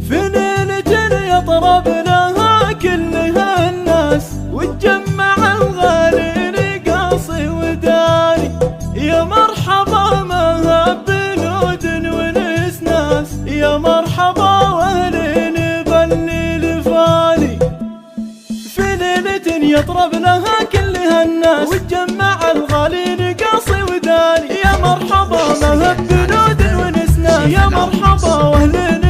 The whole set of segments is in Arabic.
في ليلة يطرب لها كلها الناس، وتجمع الغالي لقاصي وداني. يا مرحبا ما بنود ونس ناس، يا مرحبا واهلين بالليل فاني. في ليلة يطرب لها كلها الناس، وتجمع الغالي لقاصي وداني. يا مرحبا ما بنود ونس ناس، يا مرحبا واهلين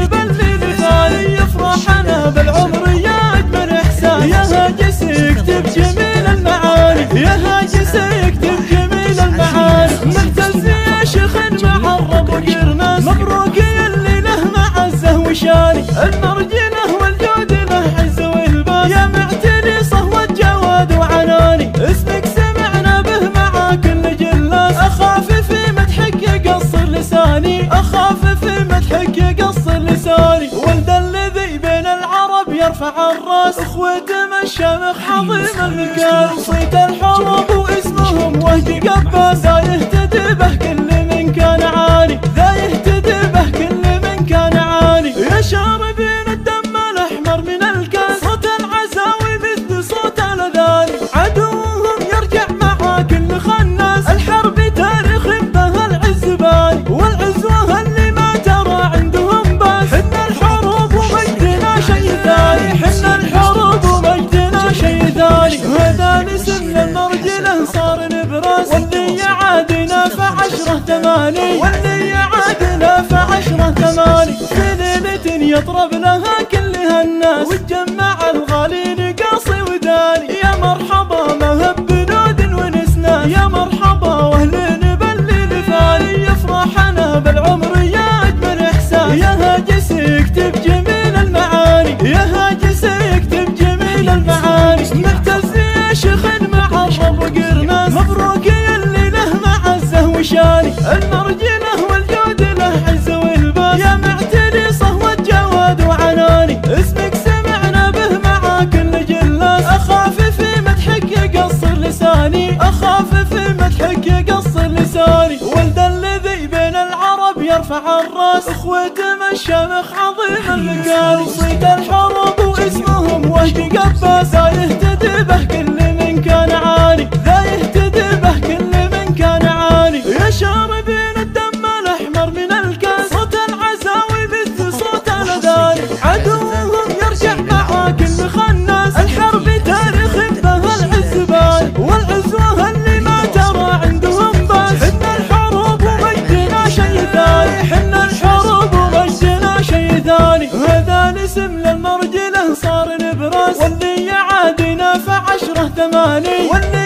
يفرحنا بالعمر يا أجمل إحساس. يا هاجس يكتب جميل المعاني، يا هاجس يكتب جميل المعاني. مهتز يا شيخ معرب وقرناس، مبروك يا اللي له معزه وشاني. المرجله والجود له عز والباس، يا معتني صهوة جواد وعناني. اسمك سمعنا به مع كل جلاس، أخاف في مدحك يقصر لساني، أخاف في مدحك يقصر لساني. ولد الذي بين العرب يرفع الراس، اخوة الشامخ عظيم المكان. صيت الحروب واسمهم وهج قباس، ذا يهتدي به كل من كان عاني، ذا يهتدي به كل من كان عاني. يا شاربين الدم الاحمر من الكاس، صوت العزاوي مثل صوت الاذان. عدوهم يرجع مع كل خناس، الحرب تاريخ بها العز باني. والعزوه اللي ما ترى عندهم باس، حنا الحروب ومجدنا شيء ثاني، حنا الحروب ومجدنا شيء ثاني. هذا الاسم للمرجله صار نبراس، واللي يعادنا فعشره تماني، واللي يعادنا فعشره تماني. في ليلة يطرب لها كلها الناس، وتجمع الغالي لقاصي وداني. يا مرحبا ما بنود ونس ناس، يا مرحبا واهلين بالليل فاني. يفرحنا بالعمر يا أجمل إحساس، يا هاجس يكتب جميل المعاني، يا هاجس يكتب جميل المعاني. مهتز يا شيخ معرب وقرناس، مبروك يا اللي له معزه وشاني. المرجله والجود له عز والباس، يا معتني صهوة جواد وعناني. اسمك سمعنا به مع كل جلاس، أخاف في مدحك يقصر لساني، أخاف في مدحك يقصر لساني. ولد الذي بين العرب يرفع الراس، اخوة الشامخ عظيم المكان. صيت الحروب واسمهم وهج قباس، ذا يهتدي به كل من كان عاني، ذا يهتدي به كل من كان عاني. يا شاربين الدم الاحمر من الكاس، صوت العزاوي مثل صوت الاذان. عدوهم يرجع مع كل خناس، الحرب تاريخ بها العز بان. والعزوه اللي ما ترى عندهم باس، حنا الحروب ومجدنا شيء ثاني، حنا الحروب ومجدنا شيء ثاني. هذا الاسم للمرجله صار نبراس، واللي يعادنا فعشره ثماني، واللي